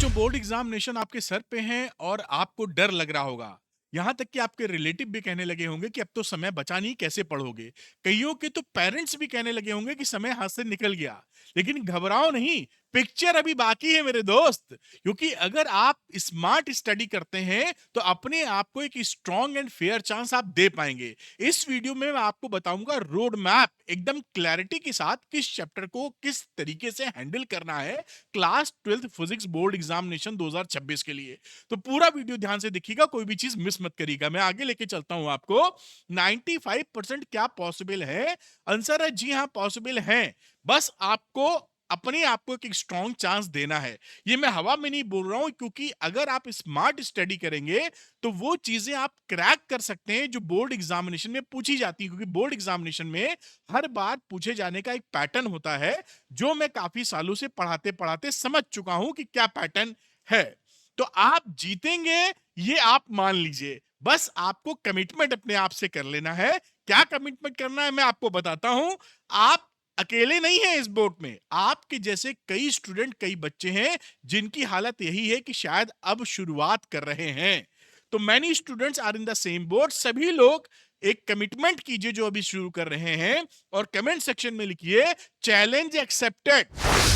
बच्चों, board examination आपके sir पे हैं और आपको डर लग रहा होगा। यहाँ तक कि आपके रिलेटिव भी कहने लगे होंगे कि अब तो समय बचा नहीं, कैसे पढ़ोगे। कईयों के तो पेरेंट्स भी कहने लगे होंगे कि समय हाथ से निकल गया। लेकिन घबराओ नहीं, पिक्चर अभी बाकी है मेरे दोस्त। क्योंकि अगर आप स्मार्ट स्टडी करते हैं तो अपने आप को एक स्ट्रॉन्ग एंड फेयर चांस आप दे पाएंगे। इस वीडियो में मैं आपको बताऊंगा रोड मैप एकदम क्लैरिटी के साथ, किस चैप्टर को किस तरीके से हैंडल करना है class 12th physics board examination 2026 के लिए। तो पूरा वीडियो ध्यान से देखिएगा, कोई भी चीज मिस मत करिएगा। मैं आगे लेके चलता हूं आपको। 95% क्या पॉसिबल है? आंसर है जी हाँ, पॉसिबल है। बस आपको अपने आप को एक स्ट्रॉन्ग चांस देना है। ये मैं हवा में नहीं बोल रहा हूं, क्योंकि अगर आप स्मार्ट स्टडी करेंगे तो वो चीजें आप क्रैक कर सकते हैं जो बोर्ड एग्जामिनेशन में पूछी जाती है। क्योंकि बोर्ड एग्जामिनेशन में हर बार पूछे जाने का एक पैटर्न होता है, जो मैं काफी सालों से पढ़ाते पढ़ाते समझ चुका हूं कि क्या पैटर्न है। तो आप जीतेंगे, ये आप मान लीजिए। बस आपको कमिटमेंट अपने आप से कर लेना है। क्या कमिटमेंट करना है मैं आपको बताता हूं। आप अकेले नहीं हैं इस बोट में। आपके जैसे कई स्टूडेंट, कई बच्चे हैं जिनकी हालत यही है कि शायद अब शुरुआत कर रहे हैं। तो many students are in the same boat. सभी लोग एक कमिटमेंट कीजिए जो अभी शुरू कर रहे हैं, और कमेंट सेक्शन में लिखिए चैलेंज एक्सेप्टेड।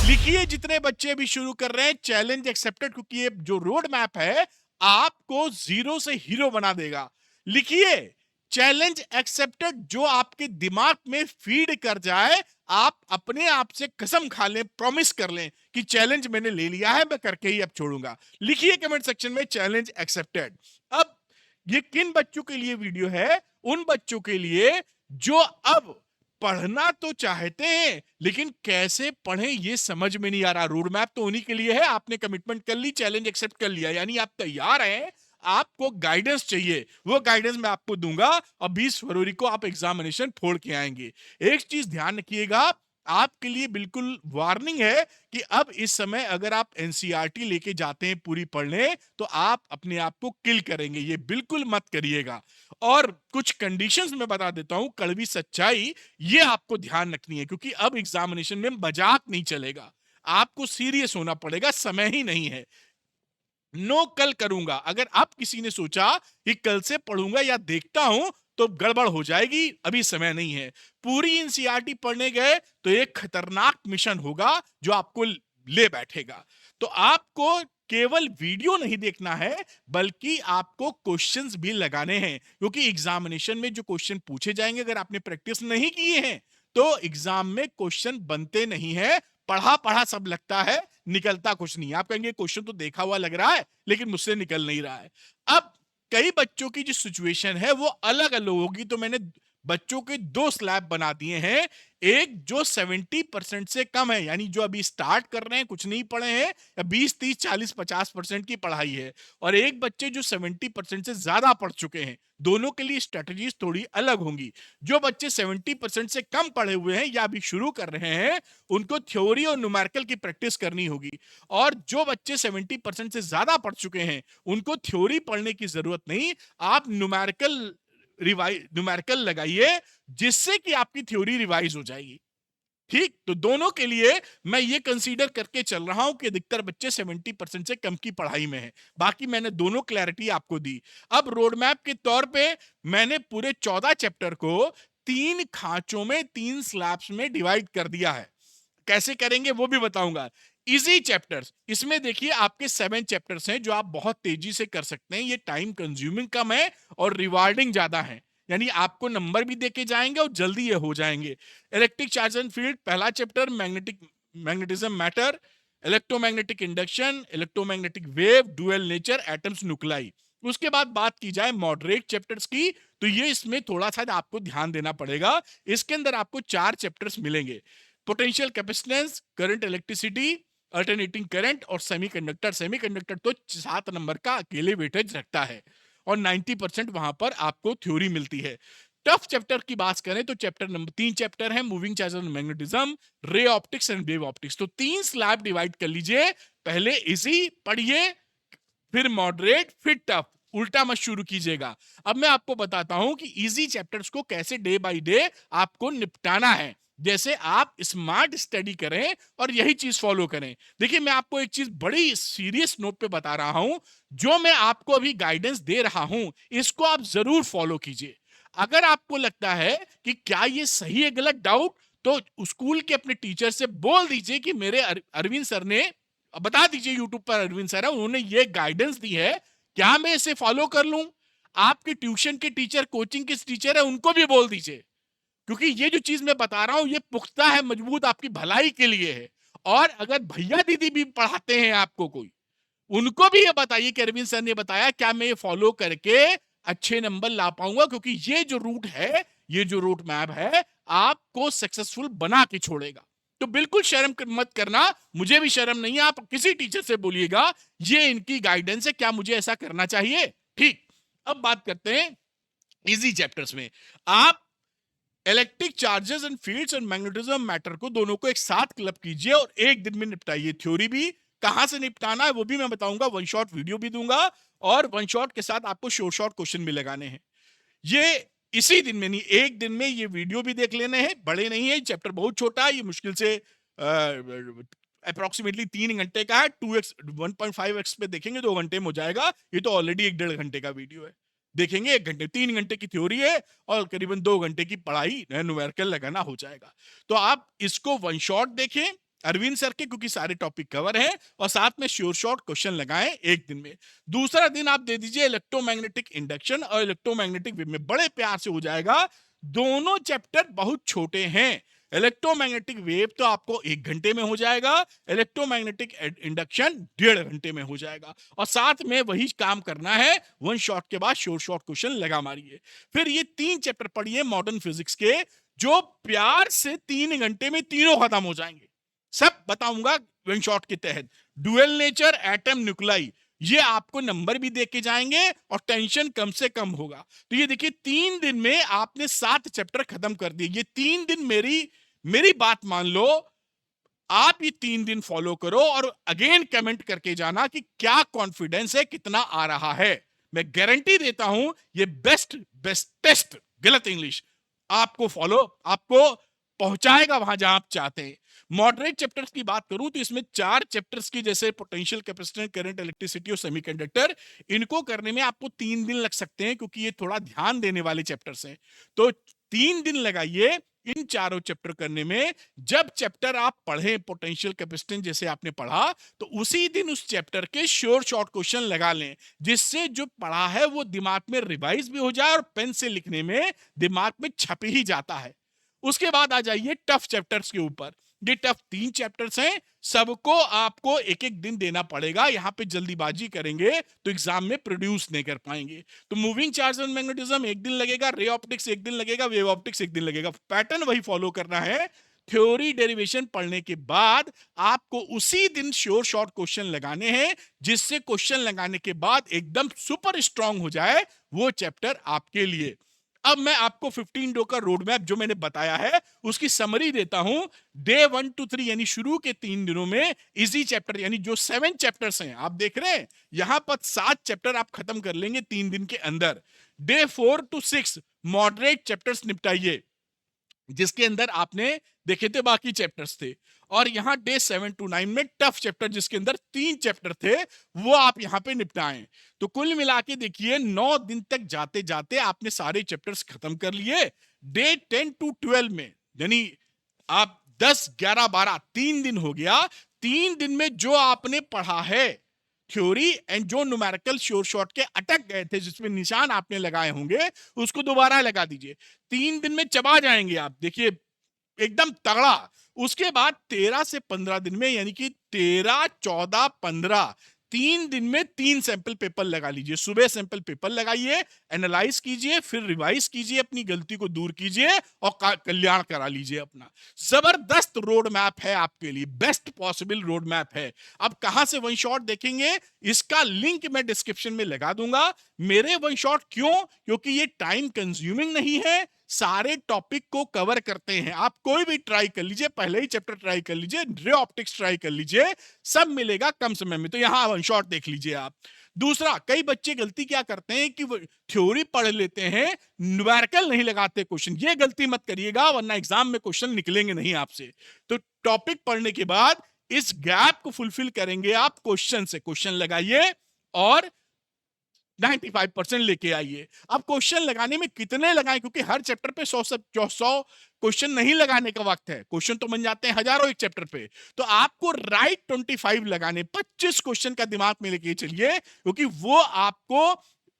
लिखिए जितने बच्चे अभी शुरू कर रहे हैं, चैलेंज एक्सेप्टेड। क्योंकि ये जो रोड मैप है आपको जीरो से हीरो बना देगा। लिखिए चैलेंज एक्सेप्टेड। जो आपके दिमाग में फीड कर जाए, आप अपने आप से कसम खा लें, प्रॉमिस कर लें कि चैलेंज मैंने ले लिया है, मैं करके ही अब छोड़ूंगा। लिखिए कमेंट सेक्शन में चैलेंज एक्सेप्टेड। अब ये किन बच्चों के लिए वीडियो है? उन बच्चों के लिए जो अब पढ़ना तो चाहते हैं लेकिन कैसे पढ़ें ये समझ में नहीं आ रहा। रोड मैप तो उन्हीं के लिए है। आपने कमिटमेंट कर ली, चैलेंज एक्सेप्ट कर लिया, यानी आप तैयार हैं। आपको गाइडेंस चाहिए, वो गाइडेंस मैं आपको दूंगा और 20 फरवरी को आप एग्जामिनेशन फोड़ के आएंगे। एक चीज ध्यान रखिएगा, आपके लिए बिल्कुल वार्निंग है कि अब इस समय अगर आप एनसीईआरटी लेके जाते हैं पूरी पढ़ने, तो आप अपने आप को किल करेंगे। ये बिल्कुल मत करिएगा। और कुछ कंडीशंस मैं बता देता हूं, कड़वी सच्चाई, ये आपको ध्यान रखनी है। क्योंकि अब एग्जामिनेशन में मजाक नहीं चलेगा, आपको सीरियस होना पड़ेगा, समय ही नहीं है। नो कल करूंगा। अगर अब किसी ने सोचा कि कल से पढ़ूंगा या देखता हूं, तो गड़बड़ हो जाएगी, अभी समय नहीं है। पूरी एनसीईआरटी पढ़ने गए तो एक खतरनाक मिशन होगा जो आपको ले बैठेगा। तो आपको केवल वीडियो नहीं देखना है, बल्कि आपको क्वेश्चंस भी लगाने हैं। क्योंकि एग्जामिनेशन में जो क्वेश्चन पूछे जाएंगे, अगर आपने प्रैक्टिस नहीं किए हैं तो एग्जाम में क्वेश्चन बनते नहीं है। पढ़ा पढ़ा सब लगता है, निकलता कुछ नहीं। आप कहेंगे क्वेश्चन तो देखा हुआ लग रहा है लेकिन मुझसे निकल नहीं रहा है। अब कई बच्चों की जो सिचुएशन है वो अलग अलग होगी। तो मैंने बच्चों के दो स्लैब बना दिए हैं। एक जो 70% से कम है, यानी जो अभी स्टार्ट कर रहे हैं, कुछ नहीं पढ़े हैं, या 20 30 40 50% की पढ़ाई है। और एक बच्चे जो 70% से ज्यादा पढ़ चुके हैं। दोनों के लिए स्ट्रेटजीज थोड़ी अलग होंगी। जो बच्चे 70% से कम पढ़े हुए हैं या अभी शुरू कर रहे हैं, उनको थ्योरी और न्यूमेरिकल की प्रैक्टिस करनी होगी। और जो बच्चे 70% से ज्यादा पढ़ चुके हैं, उनको थ्योरी पढ़ने की जरूरत नहीं, आप न्यूमेरिकल लगाइए, जिससे कि आपकी थ्योरी रिवाइज हो जाएगी। ठीक, तो दोनों के लिए मैं ये कंसीडर करके चल रहा हूं कि अधिकतर बच्चे 70% से कम की पढ़ाई में हैं। बाकी मैंने दोनों क्लैरिटी आपको दी। अब रोड मैप के तौर पे मैंने पूरे 14 चैप्टर को 3 खांचों में, 3 स्लैब्स में डिवाइड कर दिया है। कैसे करेंगे वो भी बताऊंगा। इजी चैप्टर्स, इसमें देखिए आपके 7 चैप्टर्स हैं जो आप बहुत तेजी से कर सकते हैं। ये टाइम कंज्यूमिंग कम है और रिवार्डिंग ज्यादा है, यानी आपको नंबर भी देके जाएंगे और जल्दी ये हो जाएंगे। इलेक्ट्रिक चार्ज एंड फील्ड पहला chapter, magnetism matter, electromagnetic induction, electromagnetic wave, dual nature, atoms, nuclei. उसके बाद बात की जाए मॉडरेट चैप्टर्स की, तो ये इसमें थोड़ा सा आपको ध्यान देना पड़ेगा। इसके अंदर आपको 4 चैप्टर्स मिलेंगे। Potential capacitance, current electricity, alternating current और सेमीकंडक्टर। सेमीकंडक्टर तो 7 नंबर का अकेले वेटेज रखता है और 90% वहां पर आपको थ्योरी मिलती है। टफ चैप्टर की बात करें तो चैप्टर नंबर 3 चैप्टर है, moving charge and magnetism, ray optics and wave optics. तो 3 स्लैब डिवाइड कर लीजिए। पहले इजी पढ़िए, फिर मॉडरेट, फिर टफ। उल्टा मत शुरू कीजिएगा। अब मैं आपको बताता हूं कि इजी चैप्टर्स को कैसे डे बाय डे आपको निपटाना है। जैसे आप स्मार्ट स्टडी करें और यही चीज फॉलो करें। देखिए मैं आपको एक चीज बड़ी सीरियस नोट पे बता रहा हूं, जो मैं आपको अभी गाइडेंस दे रहा हूं इसको आप जरूर फॉलो कीजिए। अगर आपको लगता है कि क्या ये सही है गलत डाउट, तो स्कूल के अपने टीचर से बोल दीजिए कि मेरे अरविंद सर ने, बता दीजिए यूट्यूब पर अरविंद सर है, उन्होंने ये गाइडेंस दी है, क्या मैं इसे फॉलो कर लूं? आपके ट्यूशन के टीचर, कोचिंग के टीचर है, उनको भी बोल दीजिए, क्योंकि ये जो चीज मैं बता रहा हूं ये पुख्ता है, मजबूत, आपकी भलाई के लिए है। और अगर भैया दीदी भी पढ़ाते हैं आपको कोई, उनको भी ये बताइए कि अरविंद सर ने बताया, क्या मैं ये फॉलो करके अच्छे नंबर ला पाऊंगा, क्योंकि ये जो रूट है, ये जो रूट मैप है, आपको सक्सेसफुल बना के छोड़ेगा। तो बिल्कुल शर्म मत करना, मुझे भी शर्म नहीं है, आप किसी टीचर से बोलिएगा ये इनकी गाइडेंस है, क्या मुझे ऐसा करना चाहिए? ठीक। अब बात करते हैं इजी चैप्टर्स में। आप electric charges and fields and magnetism matter को दोनों को एक साथ क्लब कीजिए और एक दिन में निपटाइए। थ्योरी भी कहां से निपटाना है वो भी मैं बताऊंगा, वन शॉट वीडियो भी दूंगा, और वन शॉट के साथ आपको शॉर्ट शॉर्ट क्वेश्चन भी लगाने हैं। ये इसी दिन में नहीं, एक दिन में ये वीडियो भी देख लेने हैं, बड़े नहीं है, चैप्टर बहुत छोटा है, ये मुश्किल से अप्रोक्सीमेटली 3 घंटे का है। 2x 1.5x पे देखेंगे 2 घंटे में हो जाएगा, ये तो ऑलरेडी 1.5 घंटे का वीडियो है। देखेंगे 1 घंटे, 3 घंटे की थ्योरी है और करीबन 2 घंटे की पढ़ाई न्यूमेरिकल लगाना हो जाएगा। तो आप इसको वन शॉट देखें अरविंद सर के, क्योंकि सारे टॉपिक कवर हैं, और साथ में श्योर शॉर्ट क्वेश्चन लगाएं एक दिन में। दूसरा दिन आप दे दीजिए इलेक्ट्रोमैग्नेटिक इंडक्शन और इलेक्ट्रोमैग्नेटिक वेव में, बड़े प्यार से हो जाएगा। दोनों चैप्टर बहुत छोटे हैं। इलेक्ट्रोमैग्नेटिक वेव तो आपको 1 घंटे में हो जाएगा, इलेक्ट्रोमैग्नेटिक इंडक्शन 1.5 घंटे में हो जाएगा, और साथ में वही काम करना है, वन शॉट के बाद शॉर्ट शॉर्ट क्वेश्चन लगा मारिए। फिर ये 3 चैप्टर पढ़िए मॉडर्न फिजिक्स के, जो प्यार से 3 घंटे में तीनों खत्म हो जाएंगे। सब बताऊंगा वन शॉट के तहत। डुअल नेचर, एटम, न्यूक्लाई, ये आपको नंबर भी देके जाएंगे और टेंशन कम से कम होगा। तो ये देखिए 3 दिन में आपने 7 चैप्टर खत्म कर दिए। ये 3 दिन मेरी बात मान लो, आप ये 3 दिन फॉलो करो और अगेन कमेंट करके जाना कि क्या कॉन्फिडेंस है, कितना आ रहा है। मैं गारंटी देता हूं ये बेस्टेस्ट, गलत इंग्लिश, आपको फॉलो, आपको पहुंचाएगा वहां जहां आप चाहते हैं। मॉडरेट चैप्टर्स की बात करूं तो इसमें 4 चैप्टर्स की, जैसे पोटेंशियल, कैपेसिटेंस, करंट, इलेक्ट्रिसिटी और सेमीकंडक्टर, इनको करने में आपको 3 दिन लग सकते हैं, क्योंकि ये थोड़ा ध्यान देने वाले चैप्टर्स हैं। तो 3 दिन लगाइए इन चारों चैप्टर करने में। जब चैप्टर आप पढ़ें पोटेंशियल, कैपेसिटेंस जैसे आपने पढ़ा, तो उसी दिन उस चैप्टर के श्योर शॉर्ट क्वेश्चन लगा लें, जिससे जो पढ़ा है वो दिमाग में रिवाइज भी हो जाए और पेन से लिखने में दिमाग में छप ही जाता है। उसके बाद आ जाइए टफ चैप्टर्स के ऊपर। ये टफ 3 चैप्टर्स हैं, सबको आपको एक एक दिन देना पड़ेगा। यहां पे जल्दीबाजी करेंगे तो एग्जाम में प्रोड्यूस नहीं कर पाएंगे। तो मूविंग चार्ज एंड मैग्नेटिज्म 1 दिन लगेगा, रे ऑप्टिक्स 1 दिन लगेगा, वेव ऑप्टिक्स 1 दिन लगेगा। पैटर्न वही फॉलो करना है। थ्योरी डेरिवेशन पढ़ने के बाद आपको उसी दिन श्योर शॉर्ट क्वेश्चन लगाने हैं, जिससे क्वेश्चन लगाने के बाद एकदम सुपर स्ट्रांग हो जाए वो चैप्टर आपके लिए। अब मैं आपको 15 डे का रोड मैप जो मैंने बताया है उसकी समरी देता हूं। डे 1 to 3 यानी शुरू के 3 दिनों में इजी चैप्टर, यानी जो 7 चैप्टर्स हैं, आप देख रहे हैं यहां पर 7 चैप्टर आप खत्म कर लेंगे 3 दिन के अंदर। डे 4 to 6 मॉडरेट चैप्टर्स निपटाइए, जिसके अंदर आपने देखे थे बाकी चैप्टर्स थे। और यहां डे 7 to 9 में टफ चैप्टर, जिसके अंदर 3 चैप्टर थे, वो आप यहां पे निपटाएं। तो कुल मिला के देखिए 9 दिन तक जाते जाते आपने सारे चैप्टर्स खत्म कर लिए। डे 10 to 12 में, यानी आप 10, 11, 12 3 दिन हो गया। 3 दिन में जो आपने पढ़ा है थ्योरी एंड जो न्यूमेरिकल श्योर शॉर्ट के अटक गए थे, जिसमें निशान आपने लगाए होंगे, उसको दोबारा लगा दीजिए। 3 दिन में चबा जाएंगे आप, देखिए एकदम तगड़ा। उसके बाद 13 से 15 दिन में, यानी कि 13, 14, 15, 3 दिन में 3 सैंपल पेपर लगा लीजिए। सुबह सैंपल पेपर लगाइए, एनालाइज कीजिए, फिर रिवाइज कीजिए, अपनी गलती को दूर कीजिए और कल्याण करा लीजिए अपना। जबरदस्त रोड मैप है आपके लिए, बेस्ट पॉसिबल रोड मैप है। अब कहां से वन शॉट देखेंगे, इसका लिंक मैं डिस्क्रिप्शन में लगा दूंगा। मेरे वन शॉट क्यों? क्योंकि ये टाइम कंज्यूमिंग नहीं है, सारे टॉपिक को कवर करते हैं। आप कोई भी ट्राई कर लीजिए, पहले ही चैप्टर ट्राई कर लीजिए, रे ऑप्टिक्स ट्राई कर लीजिए, सब मिलेगा कम समय में। तो यहां वन शॉट देख लीजिए आप। दूसरा, कई बच्चे गलती क्या करते हैं कि वो थ्योरी पढ़ लेते हैं, न्यूमेरिकल नहीं लगाते क्वेश्चन। ये गलती मत करिएगा, वरना एग्जाम में क्वेश्चन निकलेंगे नहीं आपसे। तो टॉपिक पढ़ने के बाद इस गैप को फुलफिल करेंगे आप क्वेश्चन से। क्वेश्चन लगाइए और 95% लेके आइए। अब क्वेश्चन लगाने में कितने लगाएं, क्योंकि हर चैप्टर पे 100 क्वेश्चन नहीं लगाने का वक्त है। क्वेश्चन तो बन जाते हैं हजारों एक चैप्टर पे। तो आपको राइट 25 लगाने, 25 क्वेश्चन का दिमाग में लेके चलिए, क्योंकि वो आपको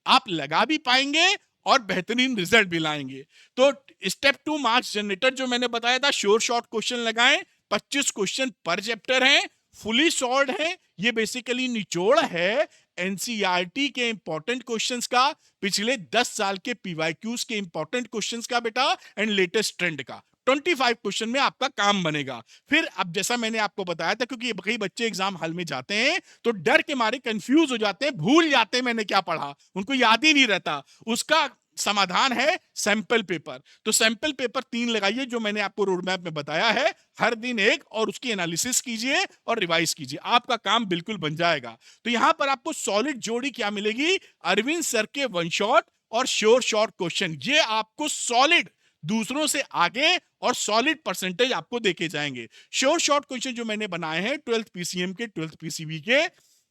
आप लगा भी पाएंगे और बेहतरीन रिजल्ट भी लाएंगे। तो स्टेप 2 मार्क्स जनरेटर जो मैंने बताया था, श्योर शॉर्ट क्वेश्चन लगाएं। 25 क्वेश्चन पर चैप्टर है, फुली सॉल्व है। ये बेसिकली निचोड़ है एनसीईआरटी के इंपॉर्टेंट क्वेश्चंस का, पिछले 10 साल के पीवाईक्यूज के इंपॉर्टेंट क्वेश्चंस का बेटा, एंड लेटेस्ट ट्रेंड का। 25 क्वेश्चन में आपका काम बनेगा। फिर अब जैसा मैंने आपको बताया था, क्योंकि कई बच्चे एग्जाम हॉल में जाते हैं तो डर के मारे कंफ्यूज हो जाते हैं, भूल जाते हैं मैंने क्या पढ़ा, उनको याद ही नहीं रहता। उसका समाधान है सैंपल पेपर। तो सैंपल पेपर 3 लगाइए, जो मैंने आपको रोड मैप में बताया है, हर दिन एक, और उसकी एनालिसिस कीजिए और रिवाइज कीजिए, आपका काम बिल्कुल बन जाएगा। तो यहां पर आपको सॉलिड जोड़ी क्या मिलेगी, अरविंद सर के वन शॉट और श्योर शॉर्ट क्वेश्चन। ये आपको सॉलिड, दूसरों से आगे और सॉलिड परसेंटेज आपको देके जाएंगे। श्योर शॉर्ट क्वेश्चन जो मैंने बनाए हैं 12th पीसीएम के, 12th पीसीबी के,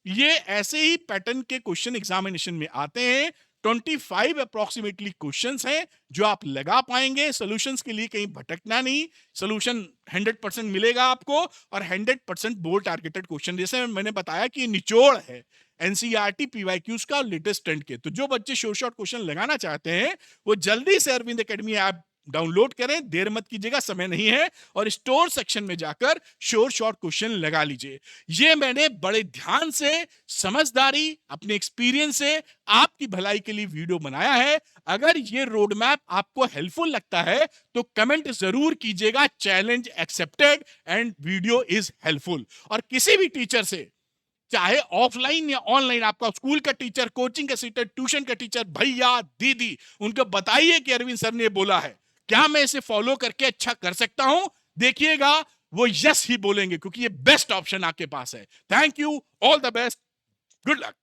ये ऐसे ही पैटर्न के क्वेश्चन एग्जामिनेशन में आते हैं। 25 अप्रोक्सीमेटली क्वेश्चंस हैं जो आप लगा पाएंगे। सॉल्यूशंस के लिए कहीं भटकना नहीं, सॉल्यूशन 100% मिलेगा आपको, और 100% बोर्ड टारगेटेड क्वेश्चन। जैसे मैंने बताया कि निचोड़ है एनसीईआरटी पीवाईक्यूज का लेटेस्ट ट्रेंड के। तो जो बच्चे शॉर्ट शॉर्ट क्वेश्चन लगाना चाहते हैं वो जल्दी से अरविंद एकेडमी ऐप डाउनलोड करें, देर मत कीजिएगा, समय नहीं है, और स्टोर सेक्शन में जाकर श्योर शॉर्ट क्वेश्चन लगा लीजिए। ये मैंने बड़े ध्यान से, समझदारी, अपने एक्सपीरियंस से आपकी भलाई के लिए वीडियो बनाया है। अगर ये रोड मैप आपको हेल्पफुल लगता है तो कमेंट जरूर कीजिएगा, challenge accepted and video is helpful. और किसी भी टीचर से, चाहे ऑफलाइन या ऑनलाइन, आपका स्कूल का टीचर, कोचिंग का टीचर, ट्यूशन का टीचर, भैया दीदी, उनको बताइए कि अरविंद सर ने बोला है, क्या मैं इसे फॉलो करके अच्छा कर सकता हूं। देखिएगा वो यस ही बोलेंगे, क्योंकि ये बेस्ट ऑप्शन आपके पास है। Thank you, all the best, good luck.